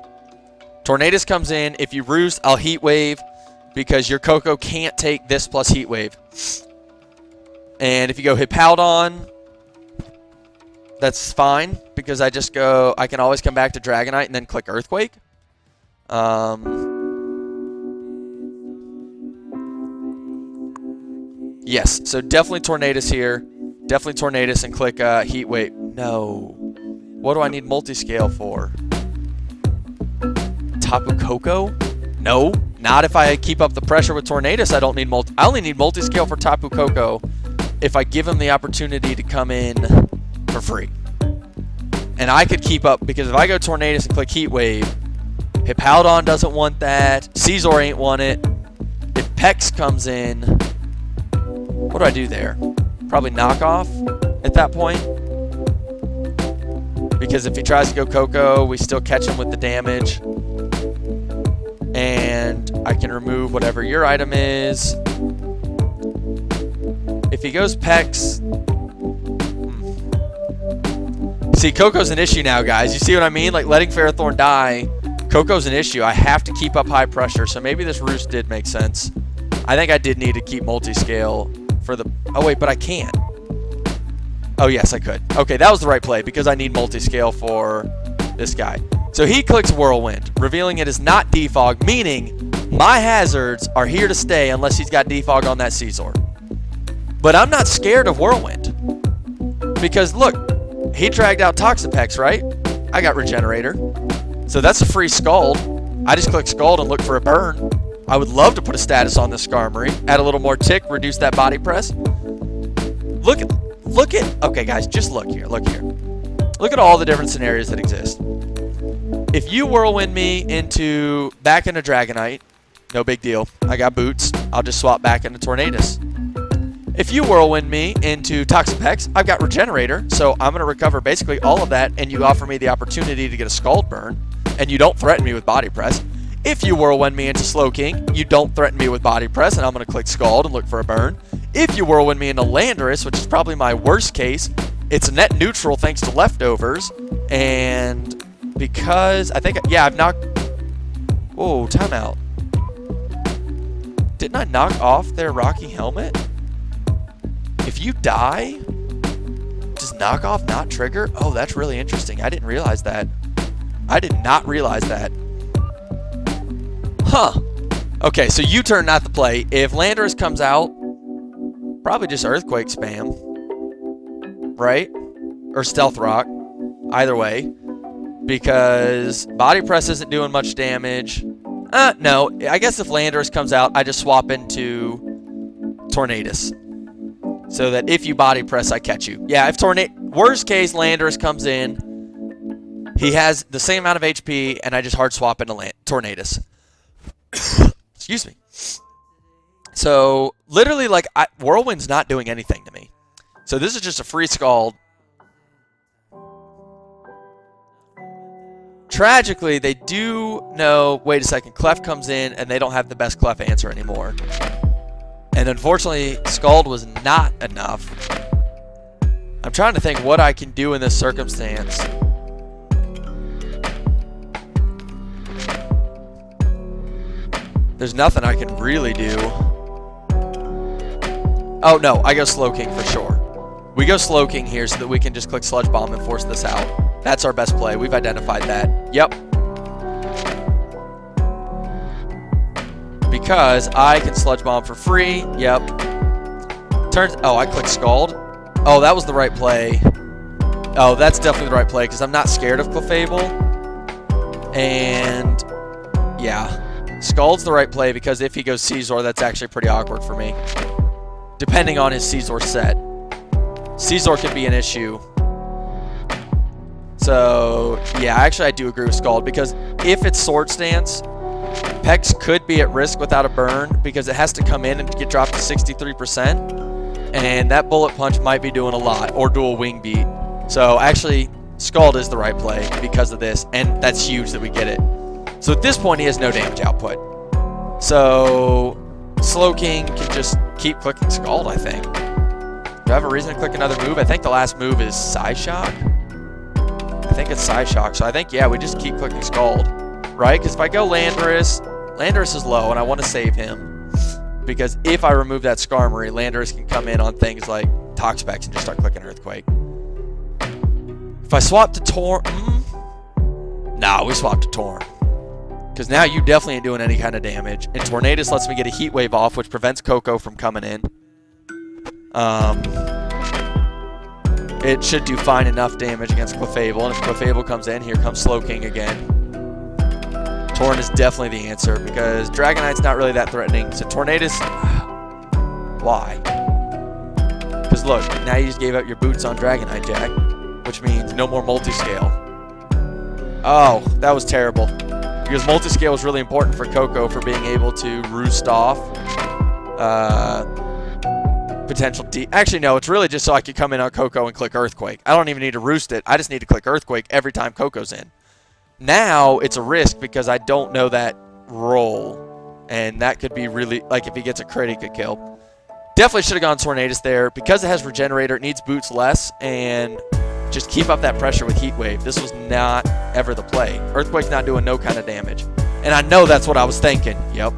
Tornadus comes in. If you roost, I'll Heat Wave because your Koko can't take this plus Heat Wave. And if you go Hippowdon, that's fine because I can always come back to Dragonite and then click Earthquake. Yes, so definitely Tornadus here. Definitely Tornadus and click Heat Wave. No. What do I need multi-scale for? Tapu Koko? No, not if I keep up the pressure with Tornadus. I don't need I only need multi-scale for Tapu Koko if I give him the opportunity to come in for free. And I could keep up, because if I go Tornadus and click Heat Wave, Hippowdon doesn't want that. Scizor ain't want it. If Pex comes in, what do I do there? Probably knock off at that point. Because if he tries to go Koko, we still catch him with the damage. And I can remove whatever your item is. If he goes Pex... See, Koko's an issue now, guys. You see what I mean? Like, letting Ferrothorn die, Koko's an issue. I have to keep up high pressure, so maybe this Roost did make sense. I think I did need to keep multi-scale for the... Oh, wait, but I can't. Oh, yes, I could. Okay, that was the right play, because I need multi-scale for this guy. So he clicks Whirlwind, revealing it is not Defog, meaning my hazards are here to stay unless he's got Defog on that Scizor. But I'm not scared of Whirlwind. Because, look, he dragged out Toxapex, right? I got Regenerator. So that's a free Scald. I just click Scald and look for a burn. I would love to put a status on this Skarmory. Add a little more tick, reduce that body press. Look at, okay guys, just look here. Look at all the different scenarios that exist. If you Whirlwind me back into Dragonite, no big deal. I got boots. I'll just swap back into Tornadus. If you Whirlwind me into Toxapex, I've got Regenerator, so I'm going to recover basically all of that, and you offer me the opportunity to get a Scald burn, and you don't threaten me with Body Press. If you Whirlwind me into Slowking, you don't threaten me with Body Press, and I'm going to click Scald and look for a burn. If you Whirlwind me into Landorus, which is probably my worst case, it's net neutral thanks to leftovers, and because I think, yeah, I've knocked... Whoa, timeout. Didn't I knock off their Rocky Helmet? If you die, does knockoff not trigger? Oh, that's really interesting. I didn't realize that. I did not realize that. Huh. Okay, so U-turn not the play. If Landorus comes out, probably just Earthquake spam. Right? Or Stealth Rock. Either way. Because Body Press isn't doing much damage. No. I guess if Landorus comes out, I just swap into Tornadus. So that if you Body Press, I catch you. Yeah, if worst case, Landorus comes in, he has the same amount of HP, and I just hard swap into Tornadus. Excuse me. So, literally, like, Whirlwind's not doing anything to me. So this is just a free Scald. Tragically, they do know, wait a second, Clef comes in, and they don't have the best Clef answer anymore. And unfortunately, Scald was not enough. I'm trying to think what I can do in this circumstance. There's nothing I can really do. Oh no, I go Slowking for sure. We go Slowking here so that we can just click Sludge Bomb and force this out. That's our best play. We've identified that. Yep. Because I can Sludge Bomb for free. Yep. Oh, I clicked Scald. Oh, that was the right play. Oh, that's definitely the right play because I'm not scared of Clefable. And yeah, Scald's the right play because if he goes Scizor, that's actually pretty awkward for me. Depending on his Scizor set. Scizor can be an issue. So, yeah, actually I do agree with Scald because if it's Swords Dance, Pex could be at risk without a burn because it has to come in and get dropped to 63%. And that Bullet Punch might be doing a lot, or Dual Wing Beat. So actually, Scald is the right play because of this, and that's huge that we get it. So at this point, he has no damage output. So Slowking can just keep clicking Scald, I think. Do I have a reason to click another move? I think the last move is Psyshock. I think it's Psyshock. So I think, yeah, we just keep clicking Scald. Right? Because if I go Landorus, Landorus is low, and I want to save him. Because if I remove that Skarmory, Landorus can come in on things like Toxapex and just start clicking Earthquake. If I swap to Torn... Nah, we swap to Torn. Because now you definitely ain't doing any kind of damage. And Tornadus lets me get a Heat Wave off, which prevents Koko from coming in. It should do fine enough damage against Clefable. And if Clefable comes in, here comes Slowking again. Torn is definitely the answer because Dragonite's not really that threatening. So Tornadus, why? Because look, now you just gave up your boots on Dragonite, Jack, which means no more multiscale. Oh, that was terrible. Because multiscale was really important for Koko for being able to roost off potential Actually, no, it's really just so I could come in on Koko and click Earthquake. I don't even need to roost it. I just need to click Earthquake every time Koko's in. Now it's a risk because I don't know that roll. And that could be really, like if he gets a crit, he could kill. Definitely should have gone Tornadus there. Because it has Regenerator, it needs boots less. And just keep up that pressure with Heat Wave. This was not ever the play. Earthquake's not doing no kind of damage. And I know that's what I was thinking. Yep.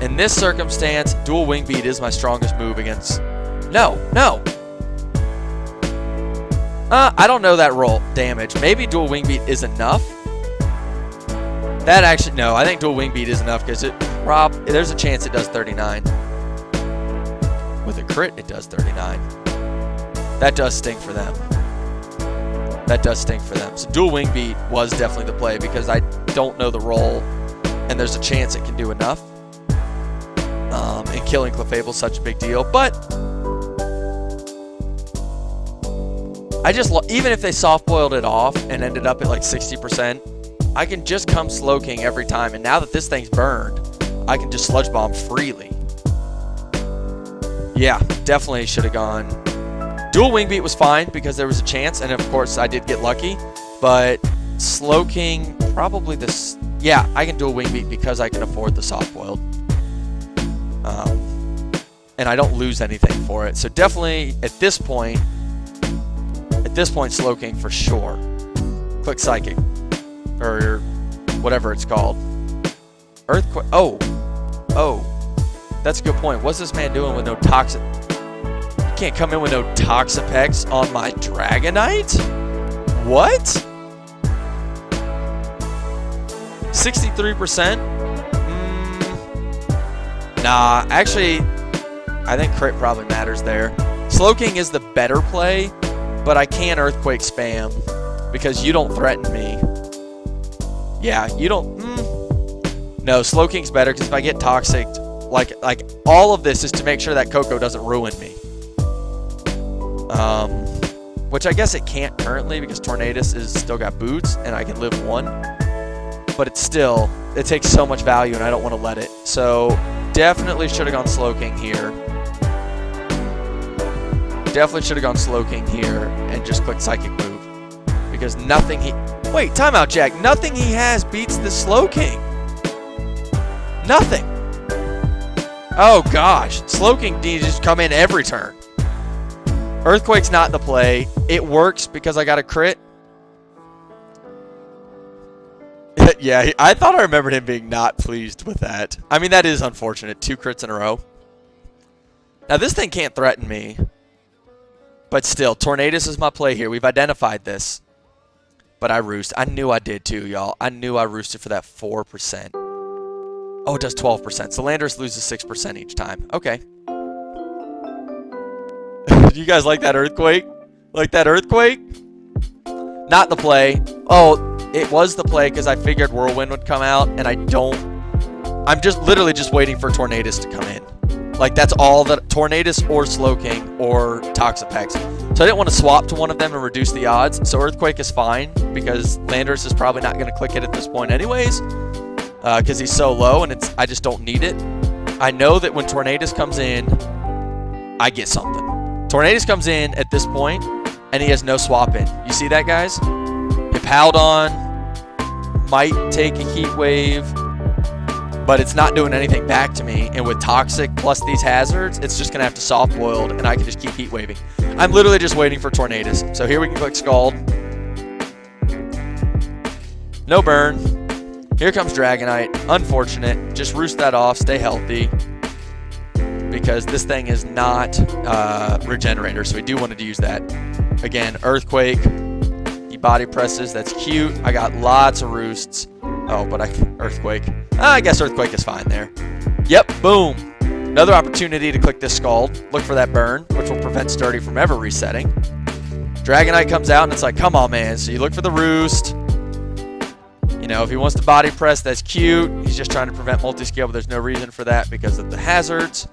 In this circumstance, Dual Wing Beat is my strongest move against... No. I don't know that roll damage. Maybe Dual Wing Beat is enough. That actually... No, I think Dual Wing Beat is enough because there's a chance it does 39. With a crit, it does 39. That does stink for them. So Dual Wing Beat was definitely the play because I don't know the roll, and there's a chance it can do enough. And killing Clefable is such a big deal, but I just even if they soft boiled it off and ended up at like 60%, I can just come Slowking every time. And now that this thing's burned, I can just Sludge Bomb freely. Yeah, definitely should have gone. Dual Wing Beat was fine because there was a chance, and of course I did get lucky. But Slowking, probably this. Yeah, I can Dual Wing Beat because I can afford the soft boiled. And I don't lose anything for it. So definitely at this point, Slowking for sure. Click Psychic. Or whatever it's called. Earthquake. Oh. That's a good point. What's this man doing with no Toxic? You can't come in with no Toxapex on my Dragonite? What? 63%? Nah, actually, I think crit probably matters there. Slowking is the better play, but I can Earthquake spam because you don't threaten me. Yeah, you don't. No, Slowking's better because if I get Toxic, like all of this is to make sure that Koko doesn't ruin me. Which I guess it can't currently because Tornadus is still got boots and I can live one. But it takes so much value and I don't want to let it. So definitely should have gone Slowking here. And just click Psychic move. Because nothing Wait, timeout, Jack. Nothing he has beats the Slowking. Nothing. Oh gosh. Slowking needs to just come in every turn. Earthquake's not the play. It works because I got a crit. Yeah, I thought I remembered him being not pleased with that. I mean, that is unfortunate. 2 crits in a row. Now, this thing can't threaten me. But still, Tornadus is my play here. We've identified this. But I roost. I knew I did too, y'all. I knew I roosted for that 4%. Oh, it does 12%. So Landorus loses 6% each time. Okay. Do you guys like that Earthquake? Like that Earthquake? Not the play. Oh, it was the play because I figured Whirlwind would come out, and I'm just literally just waiting for Tornadus to come in. Like, that's all that Tornadus or Slowking or Toxapex. So I didn't want to swap to one of them and reduce the odds. So Earthquake is fine because Landorus is probably not going to click it at this point anyways because he's so low and I just don't need it. I know that when Tornadus comes in, I get something. Tornadus comes in at this point and he has no swap in. You see that, guys? Hippowdon might take a Heat Wave, but it's not doing anything back to me. And with Toxic plus these hazards, it's just going to have to soft boiled, and I can just keep Heat Waving. I'm literally just waiting for Tornadus. So here we can click Scald. No burn. Here comes Dragonite. Unfortunate. Just roost that off. Stay healthy. Because this thing is not Regenerator, so we do want to use that. Again, Earthquake. He body presses. That's cute. I got lots of roosts. Oh, but Earthquake. I guess Earthquake is fine there. Yep, boom. Another opportunity to click this Scald. Look for that burn, which will prevent Sturdy from ever resetting. Dragonite comes out, and it's like, come on, man. So you look for the Roost. You know, if he wants to body press, that's cute. He's just trying to prevent multi-scale, but there's no reason for that because of the hazards.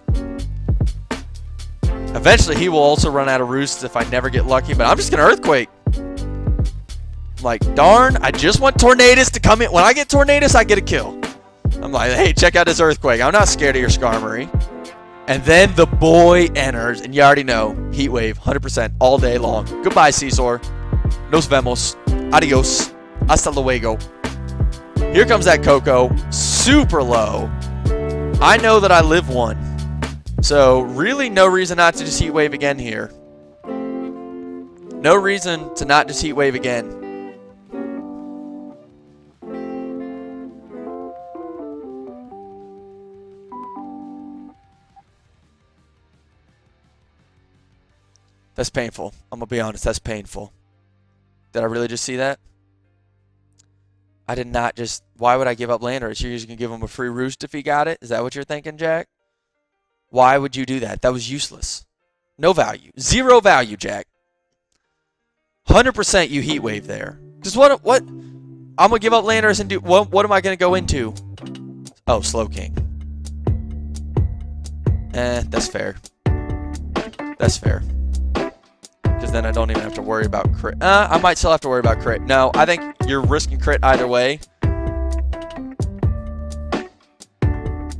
Eventually, he will also run out of Roosts if I never get lucky, but I'm just going to Earthquake. I'm like, darn, I just want Tornadus to come in. When I get Tornadus, I get a kill. I'm like, hey, check out this Earthquake. I'm not scared of your Skarmory. And then the boy enters, and you already know, Heat Wave, 100% all day long. Goodbye, Scizor. Nos vemos. Adios. Hasta luego. Here comes that Koko. Super low. I know that I live one. So really no reason not to just Heat Wave again here. No reason to not just Heat Wave again. That's painful. I'm going to be honest. That's painful. Did I really just see that? I did not just... Why would I give up Landorus? You're just going to give him a free Roost if he got it? Is that what you're thinking, Jack? Why would you do that? That was useless. No value. Zero value, Jack. 100% you Heat Wave there. Because what... I'm going to give up Landorus and do... What am I going to go into? Oh, Slowking. That's fair. That's fair. Because then I don't even have to worry about crit. I might still have to worry about crit. No, I think you're risking crit either way.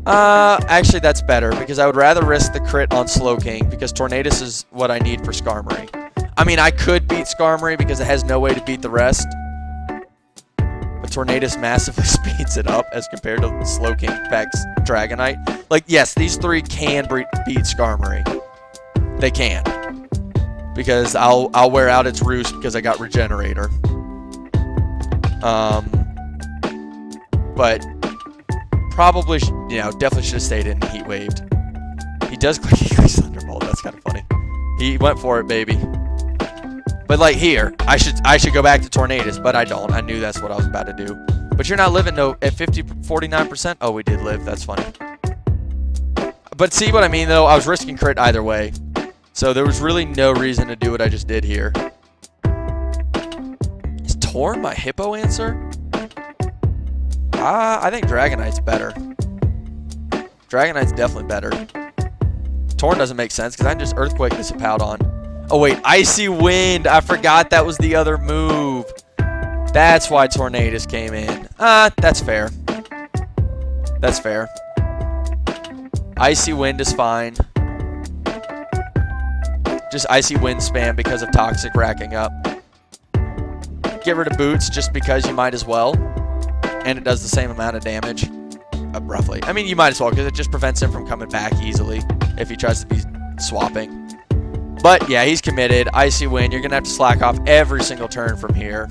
Actually, that's better. Because I would rather risk the crit on Slowking. Because Tornadus is what I need for Skarmory. I mean, I could beat Skarmory because it has no way to beat the rest. But Tornadus massively speeds it up as compared to Slowking Vex Dragonite. Like, yes, these three can beat Skarmory. They can. Because I'll wear out its Roost because I got Regenerator. But probably, definitely should have stayed in and Heat Waved. He does click Thunderbolt. That's kind of funny. He went for it, baby. But like here, I should go back to Tornadus, but I don't. I knew that's what I was about to do. But you're not living at 49%. Oh, we did live. That's funny. But see what I mean, though? I was risking crit either way. So there was really no reason to do what I just did here. Is Torn my Hippo answer? I think Dragonite's better. Dragonite's definitely better. Torn doesn't make sense because I can just Earthquake this Hippowdon. Oh wait, Icy Wind. I forgot that was the other move. That's why Tornadus came in. That's fair. That's fair. Icy Wind is fine. Just Icy Wind spam because of Toxic racking up. Get rid of Boots just because you might as well. And it does the same amount of damage. Roughly. I mean, you might as well because it just prevents him from coming back easily if he tries to be swapping. But yeah, he's committed. Icy Wind. You're going to have to slack off every single turn from here.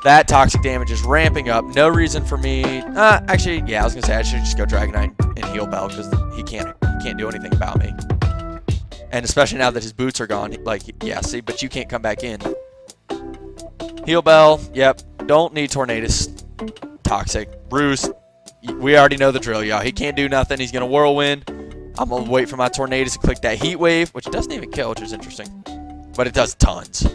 That toxic damage is ramping up. No reason for me. Actually, yeah, I was going to say I should just go Dragonite and Heal Bell because he can't do anything about me. And especially now that his boots are gone. Like, yeah, see, but you can't come back in. Heal Bell. Yep. Don't need Tornadus. Toxic. Roost. We already know the drill, y'all. He can't do nothing. He's going to Whirlwind. I'm going to wait for my Tornadus to click that Heat Wave, which doesn't even kill, which is interesting. But it does tons.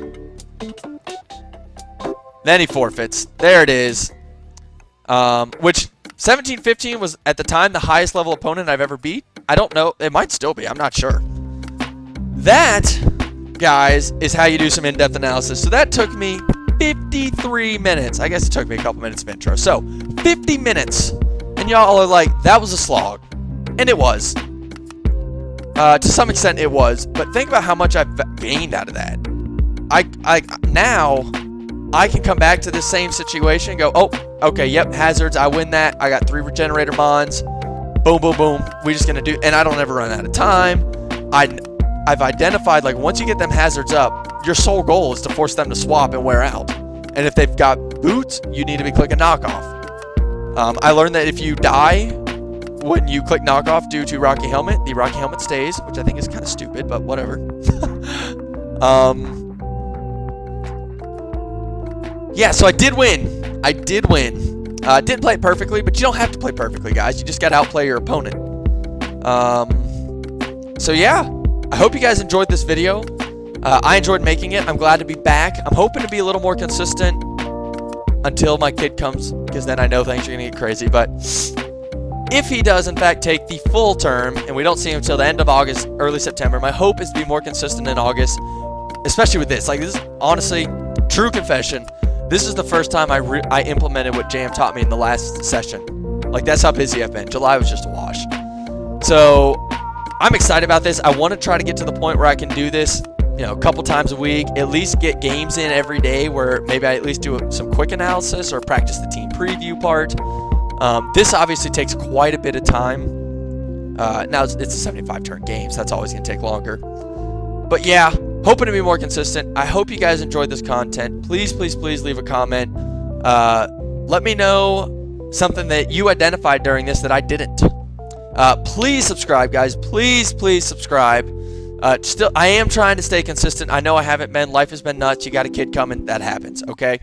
Then he forfeits. There it is. Which 17-15 was, at the time, the highest level opponent I've ever beat. I don't know. It might still be. I'm not sure. That, guys, is how you do some in-depth analysis. So that took me 53 minutes. I guess it took me a couple minutes of intro. So, 50 minutes. And y'all are like, that was a slog. And it was. To some extent, it was. But think about how much I've gained out of that. Now, I can come back to this same situation and go, oh, okay, yep, hazards. I win that. I got 3 Regenerator Mons. Boom, boom, boom. We're just going to do, and I don't ever run out of time. I've identified, like, once you get them hazards up, your sole goal is to force them to swap and wear out. And if they've got boots, you need to be clicking knockoff. I learned that if you die when you click knockoff due to Rocky Helmet, the Rocky Helmet stays, which I think is kind of stupid, but whatever. yeah, so I did win. I did win. Didn't play it perfectly, but you don't have to play perfectly, guys. You just got to outplay your opponent. So yeah, I hope you guys enjoyed this video. I enjoyed making it. I'm glad to be back. I'm hoping to be a little more consistent until my kid comes, because then I know things are going to get crazy. But if he does, in fact, take the full term, and we don't see him until the end of August, early September, my hope is to be more consistent in August, especially with this. Like, this is honestly, true confession, this is the first time I implemented what Jam taught me in the last session. Like, that's how busy I've been. July was just a wash. So I'm excited about this. I want to try to get to the point where I can do this, you know, a couple times a week, at least get games in every day where maybe I at least do some quick analysis or practice the team preview part. This obviously takes quite a bit of time. Now it's a 75 turn game, so that's always going to take longer. But yeah, hoping to be more consistent. I hope you guys enjoyed this content. Please, please, please leave a comment. Let me know something that you identified during this that I didn't. Please subscribe, guys. Please, please subscribe. Still, I am trying to stay consistent. I know I haven't been. Life has been nuts. You got a kid coming. That happens, okay?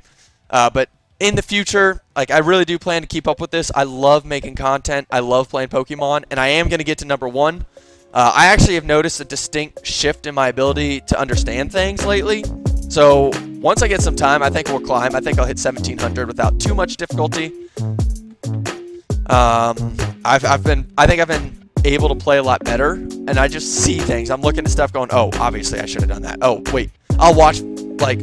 But in the future, like, I really do plan to keep up with this. I love making content. I love playing Pokemon, and I am going to get to #1. I actually have noticed a distinct shift in my ability to understand things lately. So once I get some time, I think we'll climb. I think I'll hit 1700 without too much difficulty. I think I've been able to play a lot better, and I just see things. I'm looking at stuff going, oh, obviously I should have done that. Oh, wait, I'll watch like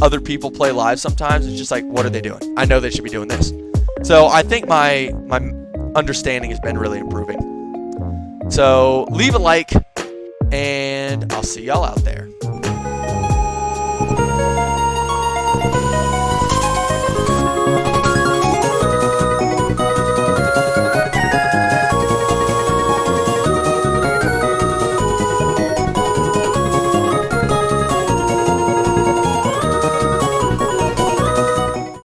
other people play live sometimes. It's just like, what are they doing? I know they should be doing this. So I think my understanding has been really improving. So leave a like, and I'll see y'all out there.